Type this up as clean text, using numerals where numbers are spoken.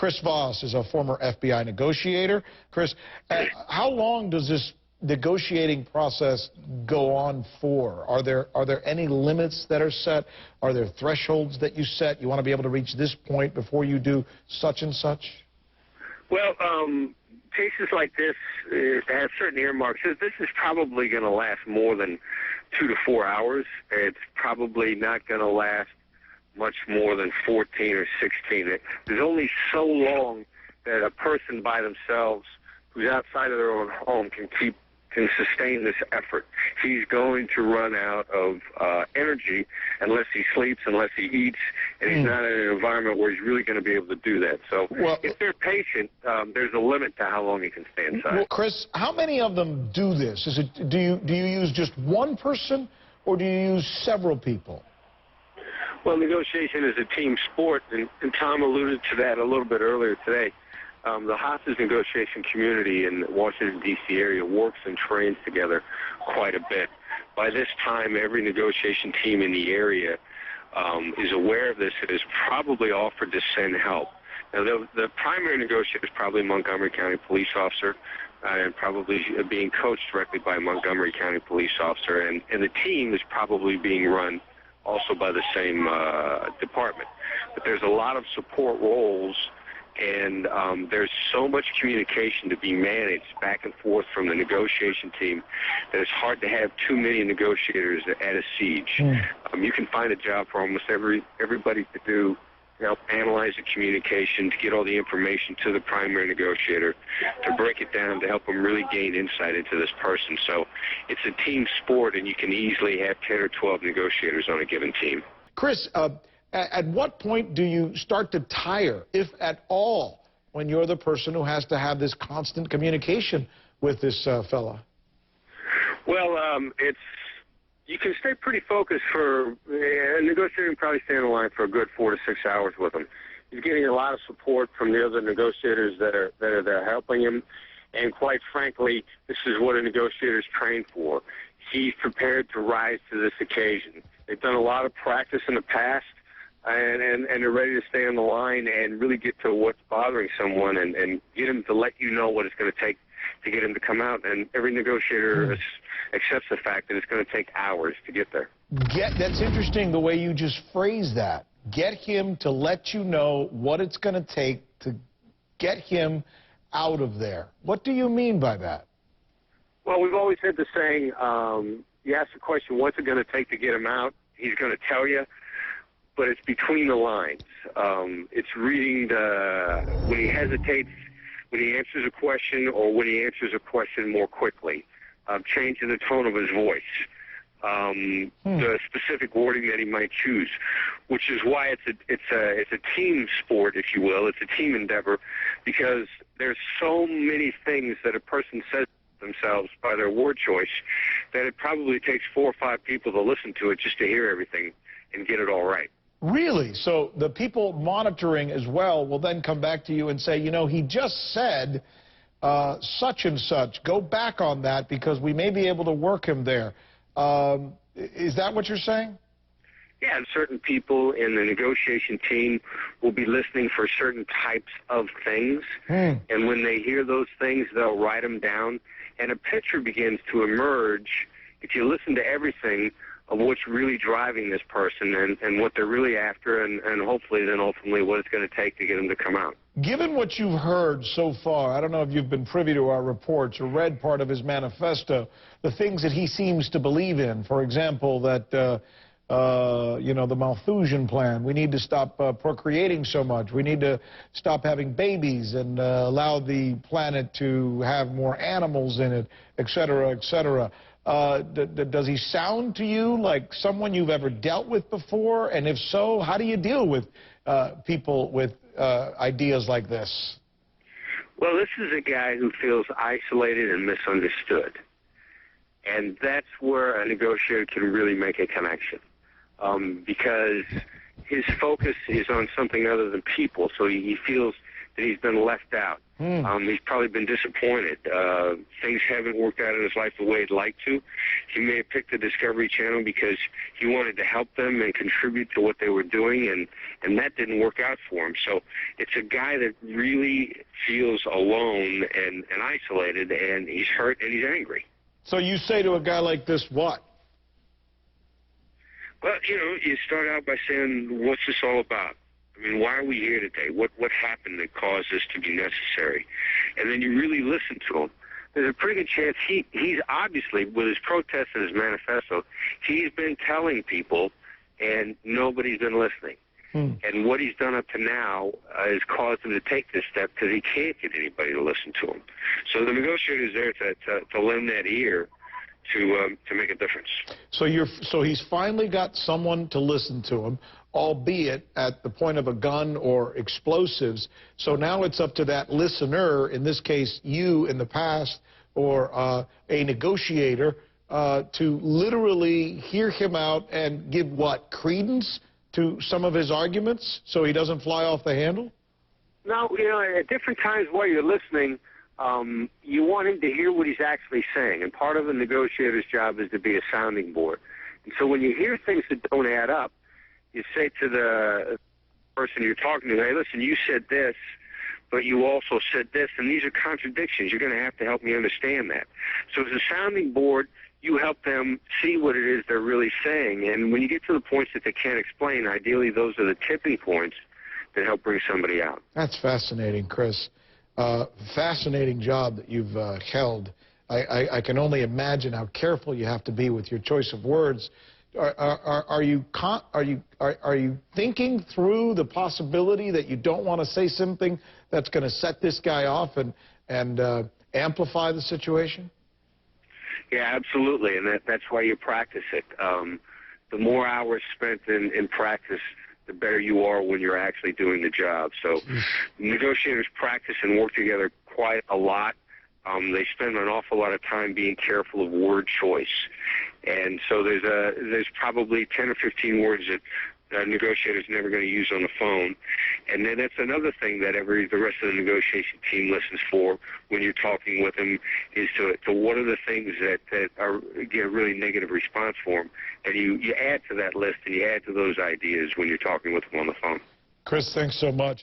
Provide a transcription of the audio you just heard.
Chris Voss is a former FBI negotiator. Chris, how long does this negotiating process go on for? Are there any limits that are set? Are there thresholds that you set? You want to be able to reach this point before you do such and such? Well, cases like this have certain earmarks. This is probably going to last more than 2 to 4 hours. It's probably not going to last much more than 14 or 16. There's only so long that a person by themselves who's outside of their own home can sustain this effort. He's going to run out of energy unless he sleeps, unless he eats, and he's not in an environment where he's really going to be able to do that. So if they're patient, there's a limit to how long he can stay inside. Well, Chris, how many of them do this? Do you use just one person, or do you use several people? Well, negotiation is a team sport, and Tom alluded to that a little bit earlier today. The hostage negotiation community in the Washington, D.C. area works and trains together quite a bit. By this time, every negotiation team in the area is aware of this and has probably offered to send help. Now, the primary negotiator is probably a Montgomery County police officer and probably being coached directly by a Montgomery County police officer, and the team is probably being run also by the same department. But there's a lot of support roles, and there's so much communication to be managed back and forth from the negotiation team that it's hard to have too many negotiators at a siege. You can find a job for almost everybody to do, to help analyze the communication, to get all the information to the primary negotiator, to break it down, to help them really gain insight into this person. So it's a team sport, and you can easily have 10 or 12 negotiators on a given team. Chris, at what point do you start to tire, if at all, when you're the person who has to have this constant communication with this fella? Well, you can stay pretty focused for a negotiator can probably stay on the line for a good 4 to 6 hours with him. He's getting a lot of support from the other negotiators that are there helping him, and quite frankly, this is what a negotiator is trained for. He's prepared to rise to this occasion. They've done a lot of practice in the past, and they're ready to stay on the line and really get to what's bothering someone and get him to let you know what it's going to take to get him to come out. And every negotiator accepts the fact that it's going to take hours to get there. That's interesting the way you just phrased that. Get him to let you know what it's going to take to get him out of there. What do you mean by that? Well, we've always had the saying, you ask the question, what's it going to take to get him out? He's going to tell you. But it's between the lines. It's reading when he hesitates, when he answers a question, or when he answers a question more quickly. Changing the tone of his voice. The specific wording that he might choose, which is why it's a team sport, if you will. It's a team endeavor, because there's so many things that a person says themselves by their word choice that it probably takes 4 or 5 people to listen to it just to hear everything and get it all right. Really? So the people monitoring as well will then come back to you and say, you know, he just said such and such. Go back on that because we may be able to work him there. Is that what you're saying? Yeah, and certain people in the negotiation team will be listening for certain types of things. And when they hear those things, they'll write them down. And a picture begins to emerge if you listen to everything of what's really driving this person and what they're really after, and hopefully then ultimately what it's going to take to get them to come out. Given what you've heard so far, I don't know if you've been privy to our reports or read part of his manifesto, the things that he seems to believe in, for example, that, you know, the Malthusian plan, we need to stop procreating so much, we need to stop having babies and allow the planet to have more animals in it, et cetera, et cetera. Does he sound to you like someone you've ever dealt with before? And if so, how do you deal with people with ideas like this? Well, this is a guy who feels isolated and misunderstood. And that's where a negotiator can really make a connection. Because his focus is on something other than people. So he feels that he's been left out. He's probably been disappointed. Things haven't worked out in his life the way he'd like to. He may have picked the Discovery Channel because he wanted to help them and contribute to what they were doing, and that didn't work out for him. So it's a guy that really feels alone and isolated, and he's hurt and he's angry. So you say to a guy like this, what? Well, you know, you start out by saying, what's this all about? I mean, why are we here today? What happened that caused this to be necessary? And then you really listen to him. There's a pretty good chance he's obviously, with his protest and his manifesto, he's been telling people, and nobody's been listening. And what he's done up to now has caused him to take this step because he can't get anybody to listen to him. So the negotiator is there to lend that ear to make a difference. So he's finally got someone to listen to him, albeit at the point of a gun or explosives. So now it's up to that listener, in this case you in the past, or a negotiator, to literally hear him out and give what, credence to some of his arguments so he doesn't fly off the handle? No, you know, at different times while you're listening, you want him to hear what he's actually saying. And part of a negotiator's job is to be a sounding board. And so when you hear things that don't add up, you say to the person you're talking to, hey, listen, you said this, but you also said this, and these are contradictions. You're going to have to help me understand that. So as a sounding board, you help them see what it is they're really saying. And when you get to the points that they can't explain, ideally those are the tipping points that help bring somebody out. That's fascinating, Chris. Fascinating job that you've held. I can only imagine how careful you have to be with your choice of words. Are you thinking through the possibility that you don't want to say something that's going to set this guy off and amplify the situation? Yeah, absolutely, and that's why you practice it. The more hours spent in practice, the better you are when you're actually doing the job. So negotiators practice and work together quite a lot. They spend an awful lot of time being careful of word choice. And so there's probably 10 or 15 words that a negotiator's never going to use on the phone. And then that's another thing that the rest of the negotiation team listens for when you're talking with them, is to what are the things that are, get a really negative response for them. And you add to that list and you add to those ideas when you're talking with them on the phone. Chris, thanks so much.